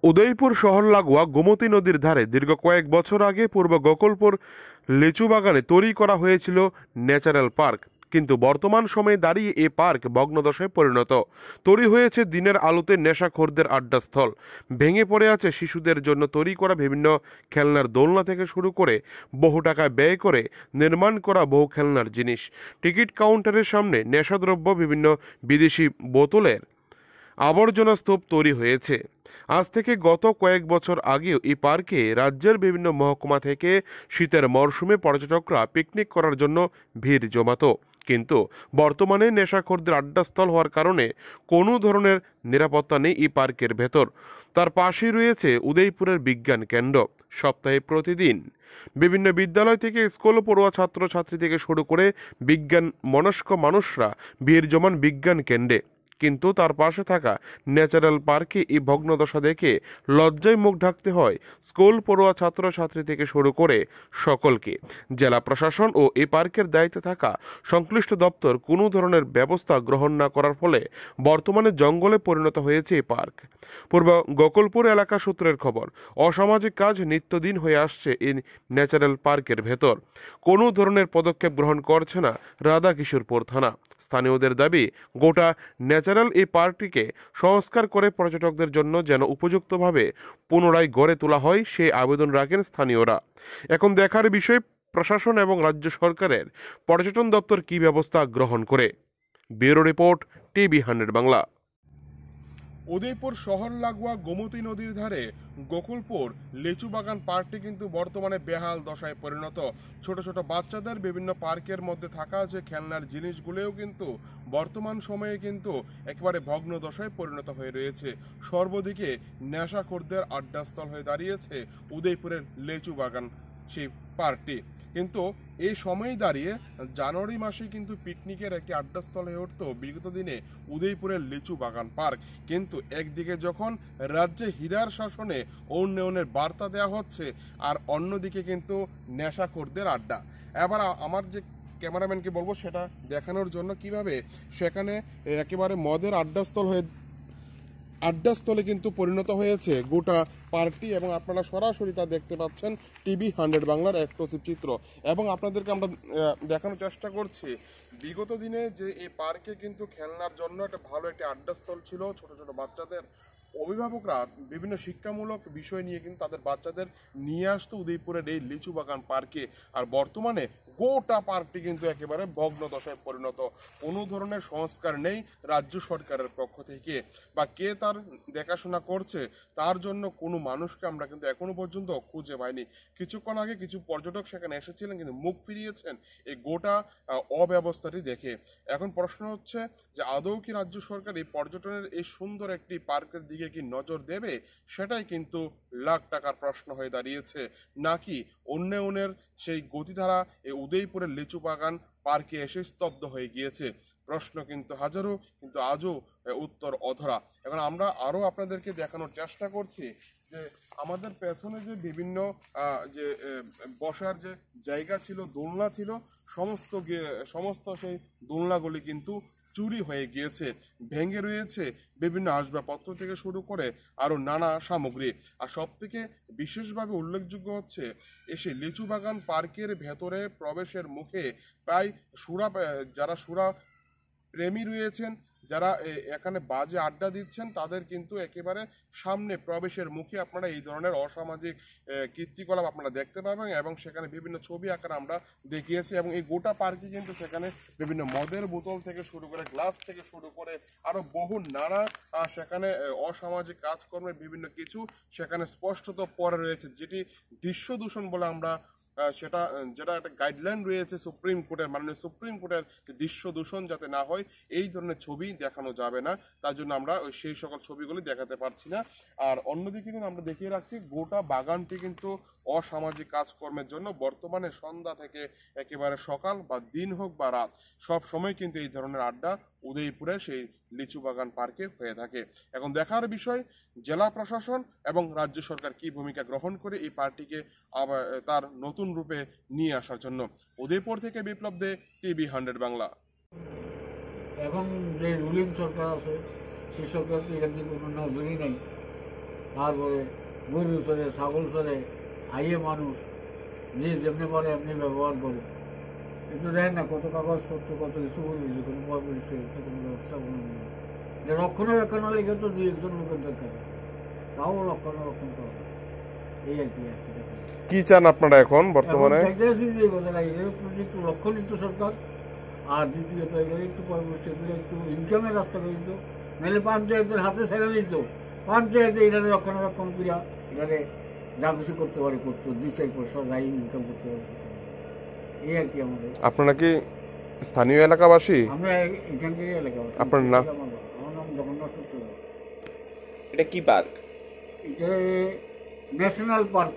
উদয়পুর শহর লাগোয়া গোমতী নদীর ধারে দীর্ঘ কয়েক বছর আগে পূর্ব গোকুলপুর লিচু বাগানে তৈরি করা হয়েছিল ন্যাচারাল পার্ক। কিন্তু বর্তমান সময়ে দাঁড়িয়ে এ পার্ক ভগ্নদশায় পরিণত। তৈরি হয়েছে দিনের আলোতে নেশাখোরদের আড্ডাস্থল। ভেঙে পড়ে আছে শিশুদের জন্য তৈরি করা বিভিন্ন খেলনার দোলনা থেকে শুরু করে বহু টাকা ব্যয় করে নির্মাণ করা বহু খেলনার জিনিস। টিকিট কাউন্টারের সামনে নেশাদ্রব্য, বিভিন্ন বিদেশি বোতলের আবর্জনা স্তূপ তৈরি হয়েছে। আজ থেকে গত কয়েক বছর আগেও এই পার্কে রাজ্যের বিভিন্ন মহকুমা থেকে শীতের মরশুমে পর্যটকরা পিকনিক করার জন্য ভিড় জমাতো। কিন্তু বর্তমানে নেশাখোরদের আড্ডাস্থল হওয়ার কারণে কোনো ধরনের নিরাপত্তা নেই এই পার্কের ভেতর। তার পাশেই রয়েছে উদয়পুরের বিজ্ঞান কেন্দ্র। সপ্তাহে প্রতিদিন বিভিন্ন বিদ্যালয় থেকে স্কুল পড়ুয়া ছাত্রছাত্রী থেকে শুরু করে বিজ্ঞান মনস্ক মানুষরা ভিড় জমান বিজ্ঞান কেন্দ্রে। কিন্তু তার পাশে থাকা ন্যাচারাল পার্কে এই ভগ্নদশা দেখে লজ্জায় মুখ ঢাকতে হয় স্কুল পড়ুয়া ছাত্রছাত্রী থেকে শুরু করে সকলকে। জেলা প্রশাসন ও এই পার্কের দায়িত্বে থাকা সংশ্লিষ্ট দপ্তর কোনো ধরনের ব্যবস্থা গ্রহণ না করার ফলে বর্তমানে জঙ্গলে পরিণত হয়েছে এই পার্ক। পূর্ব গোকুলপুর এলাকা সূত্রের খবর, অসামাজিক কাজ নিত্যদিন হয়ে আসছে এই ন্যাচারাল পার্কের ভেতর। কোনো ধরনের পদক্ষেপ গ্রহণ করছে না রাধাকিশোরপুর থানা। স্থানীয়দের দাবি, গোটা ন্যাচারাল এই পার্কটিকে সংস্কার করে পর্যটকদের জন্য যেন উপযুক্তভাবে পুনরায় গড়ে তোলা হয় সেই আবেদন রাখেন স্থানীয়রা। এখন দেখার বিষয় প্রশাসন এবং রাজ্য সরকারের পর্যটন দপ্তর কী ব্যবস্থা গ্রহণ করে। Bureau report, TV 100 Bangla. Udaipur শহর লাগোয়া গোমতী নদীর ধারে গোকুলপুর লিচু বাগান পার্কটি কিন্তু বর্তমানে বেহাল দশায় পরিণত। ছোট ছোট বাচ্চাদের বিভিন্ন পার্কের মধ্যে থাকা যে খেলনার জিনিসগুলোও কিন্তু বর্তমান সময়ে কিন্তু একেবারে ভগ্ন দশায় পরিণত হয়ে রয়েছে। সর্বদিকে নেশাখোরদের আড্ডাস্থল হয়ে দাঁড়িয়েছে উদয়পুরের লিচু বাগান সেই পার্কটি। কিন্তু এই সময় দাঁড়িয়ে জানুয়ারি মাসে কিন্তু পিকনিকের একটি আড্ডাস্থল হয়ে উঠত বিগত দিনে উদয়পুরের লিচু বাগান পার্ক। কিন্তু একদিকে যখন রাজ্যে হীরার শাসনে উন্নয়নের বার্তা দেওয়া হচ্ছে, আর অন্যদিকে কিন্তু নেশাখোরদের আড্ডা। এবার আমার যে ক্যামেরাম্যানকে বলবো সেটা দেখানোর জন্য কিভাবে সেখানে একেবারে মদের আড্ডাস্থলে কিন্তু পরিণত হয়েছে গোটা পার্কটি, এবং আপনারা সরাসরি তা দেখতে পাচ্ছেন টিভি 100 বাংলার এক্সক্লুসিভ চিত্র। এবং আপনাদেরকে আমরা দেখানোর চেষ্টা করছি বিগত দিনে যে এই পার্কে কিন্তু খেলনার জন্য একটা ভালো একটি আড্ডাস্থল ছিল। ছোট ছোট বাচ্চাদের অভিভাবকরা বিভিন্ন শিক্ষামূলক বিষয় নিয়ে কিন্তু তাদের বাচ্চাদের নিয়ে আসতো উদয়পুরের এই লিচু বাগান পার্কে। আর বর্তমানে গোটা পার্কটি কিন্তু একেবারে ভগ্ন দশায় পরিণত। কোনো ধরনের সংস্কার নেই রাজ্য সরকারের পক্ষ থেকে, বা কে তার দেখাশোনা করছে তার জন্য কোনো মানুষকে আমরা কিন্তু এখনো পর্যন্ত খুঁজে পাইনি। কিছুক্ষণ আগে কিছু পর্যটক সেখানে এসেছিলেন, কিন্তু মুখ ফিরিয়েছেন এই গোটা অব্যবস্থাটি দেখে। এখন প্রশ্ন হচ্ছে যে আদৌ কি রাজ্য সরকার এই পর্যটনের এই সুন্দর একটি পার্কের দিকে কি নজর দেবে? সেটাই কিন্তু লাখ টাকার প্রশ্ন হয়ে দাঁড়িয়েছে। নাকি উন্নয়নের সেই গতিধারা এই উদয়পুরের লিচু বাগান পার্কে এসে স্তব্ধ হয়ে গিয়েছে? প্রশ্ন কিন্তু হাজারো, কিন্তু আজও উত্তর অধরা। এখন আমরা আরো আপনাদেরকে দেখানোর চেষ্টা করছি যে আমাদের পেছনে যে বিভিন্ন যে বসার যে জায়গা ছিল, দোলনা ছিল, সমস্ত সেই দোলনাগুলি কিন্তু চুরি হয়ে গিয়েছে। ভেঙে রয়েছে বিভিন্ন আসবাবপত্র থেকে শুরু করে আরো নানা সামগ্রী। আর সব থেকে বিশেষভাবে উল্লেখযোগ্য হচ্ছে এসে লিচু বাগান পার্কের ভেতরে প্রবেশের মুখে প্রায় যারা সুরা প্রেমী রয়েছেন, যারা এখানে বাজে আড্ডা দিচ্ছেন, তাদের কিন্তু একেবারে সামনে প্রবেশের মুখে আপনারা এই ধরনের অসামাজিক কীর্তিকলাপ আপনারা দেখতে পাবেন, এবং সেখানে বিভিন্ন ছবি আকারে আমরা দেখিয়েছি। এবং এই গোটা পার্কে কিন্তু সেখানে বিভিন্ন মদের বোতল থেকে শুরু করে, গ্লাস থেকে শুরু করে আরো বহু নানা সেখানে অসামাজিক কাজকর্মের বিভিন্ন কিছু সেখানে স্পষ্টত পড়ে রয়েছে, যেটি দৃশ্য দূষণ বলে আমরা যেটা একটা গাইডলাইন রয়েছে সুপ্রিম কোর্টের, মাননীয় সুপ্রিম কোর্টের, দৃশ্য দূষণ যাতে না হয় এই ধরনের ছবি দেখানো যাবে না। তার জন্য আমরা সেই সকল ছবিগুলি দেখাতে পারছি না। আর অন্যদিকে কিন্তু আমরা দেখিয়ে রাখছি গোটা বাগানটি কিন্তু অসামাজিক কাজকর্মের জন্য বর্তমানে সন্ধ্যা থেকে একেবারে সকাল বা দিন হোক বা রাত, সব সময় কিন্তু এই ধরনের আড্ডা উদয়পুরের সেই লিচু বাগান পার্কে হয়ে থাকে। এখন দেখার বিষয় জেলা প্রশাসন এবং রাজ্য সরকার কি ভূমিকা গ্রহণ করে এই পার্টিকে তার নতুন রূপে নিয়ে আসার জন্য। উদয়পুর থেকে বিপ্লব দে, টিভি 100 বাংলা। এখন যে রুলিং সরকার আছে সেই সরকার এখান থেকে কোনো নজরই নেই। তারপরে গরু চলে, ছাগল চলে, আইয়ে মানুষ যে যেমনি পারে এমনি ব্যবহার করে। কিন্তু দেখেন না কত কাগজপত্র, কত কিছু করে দিয়েছে, কোনো পরিষ্কার কোনো ব্যবস্থা কোনো নেই। যে রক্ষণাবেক্ষণের লেগে তো দুই একজন লোকের দরকার আছে, তাও রক্ষণাবেক্ষণ করা হয়। এই আর কি দেখা যায়। কি চান আপনারা এখন বর্তমানে? এখন চাইতেছি যে কথাটা এদের প্রতি একটু লক্ষ্য নিত সরকার, আর দ্বিতীয়ত এদের একটু পরামর্শ করে একটু ইনকামের রাস্তা করে দিত, নাহলে পঞ্চায়েতের হাতে ছেড়ে দিত। পঞ্চায়েতে এটারে রক্ষণাবেক্ষণ করিয়া এটারে যা কিছু করতে পারে করতো, 2-4 পয়সা যাই ইনকাম করতে পারে। এই আর কি আমাদের। আপনারা কি স্থানীয় এলাকাবাসী? আমরা এখানকার এলাকা। আপনার নাম? আমার নাম জগন্নাথ সূত্র। এটা কি পার্ক? এটা ন্যাশনাল পার্ক,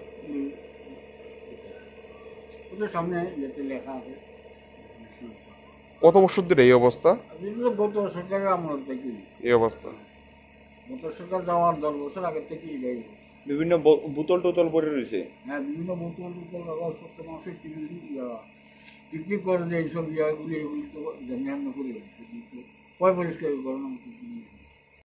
ওদের সামনে যেতে লেখা আছে ন্যাশনাল পার্ক। কত বছর ধরে এই অবস্থা? এগুলো গত সরকারের আমল থেকে, এই অবস্থা গত সরকার যাওয়ার 10 বছর আগে থেকে এটাই। বিভিন্ন বোতল টোতল পড়ে রয়েছে। হ্যাঁ, বিভিন্ন বোতল কাগজপত্র মানুষের পিকনিক করে যে এইসব ইয়াগুলি, এগুলি তো জানি আমরা করি, কিন্তু পয় পরিষ্কার করার মতো